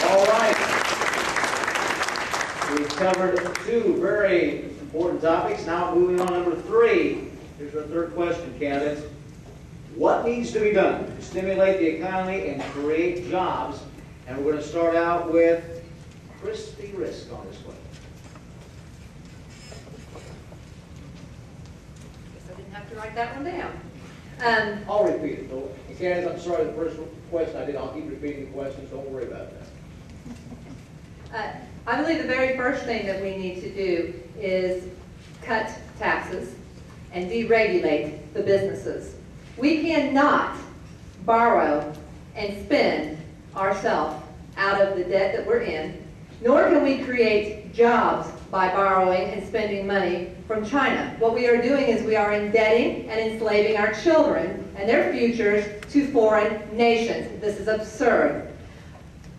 All right. We've covered two very important topics. Now moving on to number 3. Here's our third question, candidates. What needs to be done to stimulate the economy and create jobs? And we're going to start out with Christy Risk on this one. Guess I didn't have to write that one down. I'll repeat it. Though. Candidates, I'm sorry, the first question I did, I'll keep repeating the questions. Don't worry about that. I believe the very first thing that we need to do is cut taxes and deregulate the businesses. We cannot borrow and spend ourselves out of the debt that we're in, nor can we create jobs by borrowing and spending money from China. What we are doing is we are indebting and enslaving our children and their futures to foreign nations. This is absurd.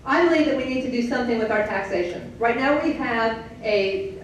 I believe that we need to do something with our taxation. Right now we have a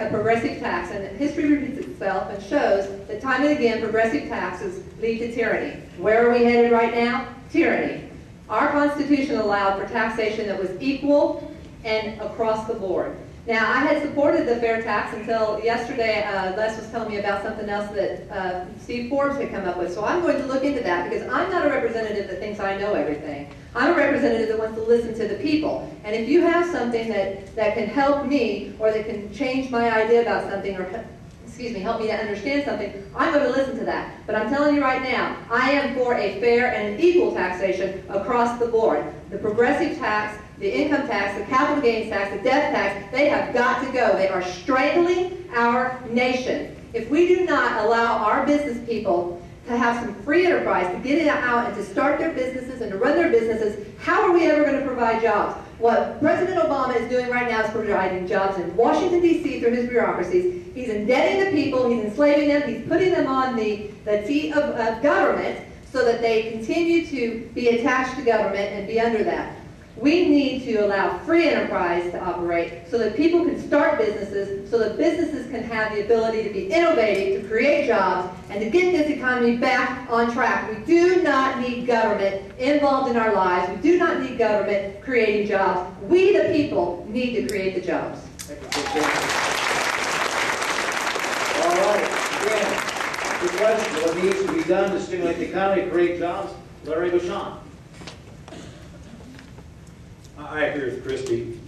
progressive tax, and history repeats itself and shows that time and again progressive taxes lead to tyranny. Where are we headed right now? Tyranny. Our Constitution allowed for taxation that was equal and across the board. Now, I had supported the fair tax until yesterday. Les was telling me about something else that Steve Forbes had come up with. So I'm going to look into that because I'm not a representative that thinks I know everything. I'm a representative that wants to listen to the people. And if you have something that can help me or that can change my idea about something or help me to understand something, I'm going to listen to that. But I'm telling you right now, I am for a fair and an equal taxation across the board. The progressive tax, the income tax, the capital gains tax, the death tax, they have got to go. They are strangling our nation. If we do not allow our business people to have some free enterprise, to get it out and to start their businesses and to run their businesses, how are we ever going to provide jobs? What President Obama is doing right now is providing jobs in Washington, D.C. through his bureaucracies. He's indebting the people, he's enslaving them, he's putting them on the seat of government so that they continue to be attached to government and be under that. We need to allow free enterprise to operate so that people can start businesses, so that businesses can have the ability to be innovative, to create jobs, and to get this economy back on track. We do not need government involved in our lives. We do not need government creating jobs. We, the people, need to create the jobs. All right. Again, the question, what needs to be done to stimulate the economy and create jobs? Larry Bucshon. I agree with Christy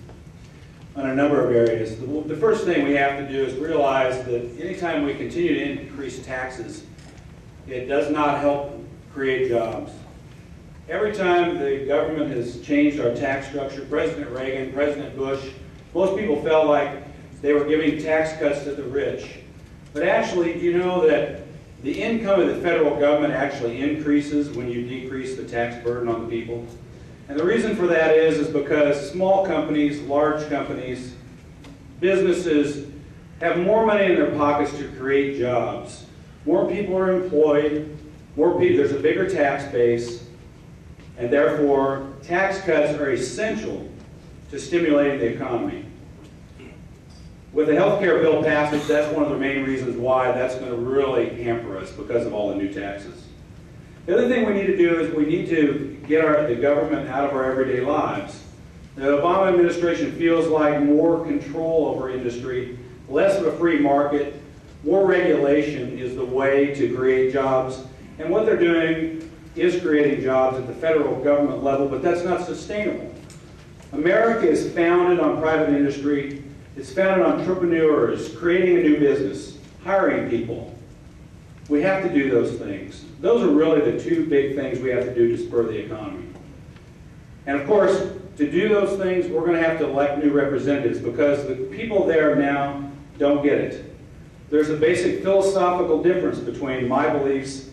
on a number of areas. The first thing we have to do is realize that anytime we continue to increase taxes, it does not help create jobs. Every time the government has changed our tax structure, President Reagan, President Bush, most people felt like they were giving tax cuts to the rich. But actually, you know that the income of the federal government actually increases when you decrease the tax burden on the people? And the reason for that is because small companies, large companies, businesses have more money in their pockets to create jobs. More people are employed, there's a bigger tax base, and therefore tax cuts are essential to stimulating the economy. With the health care bill passage, that's one of the main reasons why that's going to really hamper us because of all the new taxes. The other thing we need to do is we need to get the government out of our everyday lives. The Obama administration feels like more control over industry, less of a free market, more regulation is the way to create jobs. And what they're doing is creating jobs at the federal government level, but that's not sustainable. America is founded on private industry. It's founded on entrepreneurs, creating a new business, hiring people. We have to do those things. Those are really the two big things we have to do to spur the economy. And of course, to do those things, we're going to have to elect new representatives because the people there now don't get it. There's a basic philosophical difference between my beliefs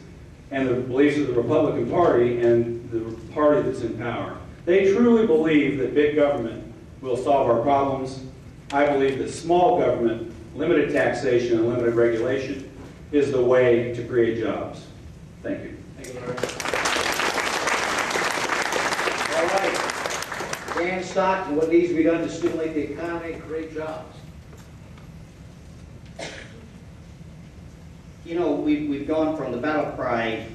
and the beliefs of the Republican Party and the party that's in power. They truly believe that big government will solve our problems. I believe that small government, limited taxation, and limited regulation is the way to create jobs. Thank you. Thank you, Larry. All right. Dan Stockton, what needs to be done to stimulate the economy and create jobs? You know, we've gone from the battle cry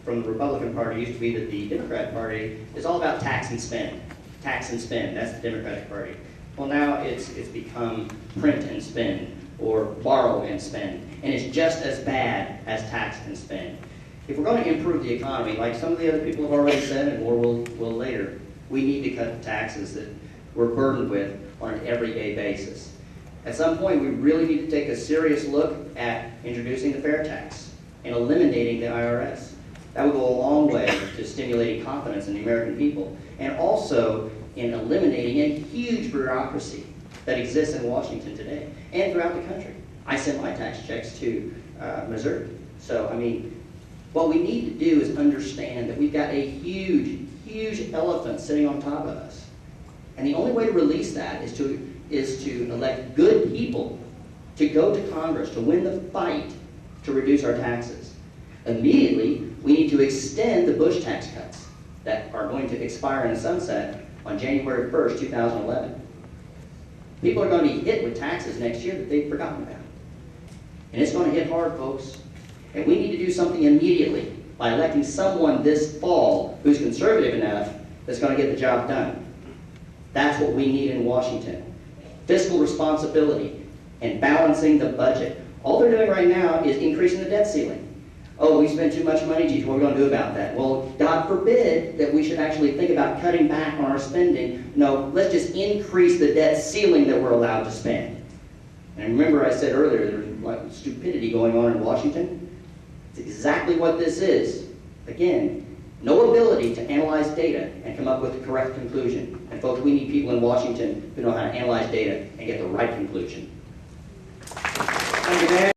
from the Republican Party used to be that the Democrat Party is all about tax and spend. tax and spend. That's the Democratic Party. Well, now it's become print and spend, or borrow and spend. And it's just as bad as tax and spend. If we're going to improve the economy, like some of the other people have already said, and more will later, we need to cut the taxes that we're burdened with on an everyday basis. At some point, we really need to take a serious look at introducing the fair tax and eliminating the IRS. That would go a long way to stimulating confidence in the American people, and also in eliminating a huge bureaucracy that exists in Washington today and throughout the country. I send my tax checks to Missouri. So, I mean, what we need to do is understand that we've got a huge, huge elephant sitting on top of us. And the only way to release that is to elect good people to go to Congress, to win the fight to reduce our taxes. Immediately, we need to extend the Bush tax cuts that are going to expire in sunset on January 1st, 2011. People are going to be hit with taxes next year that they've forgotten about. And it's going to hit hard, folks. And we need to do something immediately by electing someone this fall who's conservative enough that's going to get the job done. That's what we need in Washington. Fiscal responsibility and balancing the budget. All they're doing right now is increasing the debt ceiling. Oh, we spend too much money, geez, what are we going to do about that? Well, God forbid that we should actually think about cutting back on our spending. No, let's just increase the debt ceiling that we're allowed to spend. And remember I said earlier, there's like stupidity going on in Washington. It's exactly what this is. Again, no ability to analyze data and come up with the correct conclusion. And folks, we need people in Washington who know how to analyze data and get the right conclusion. Thank you, Dan.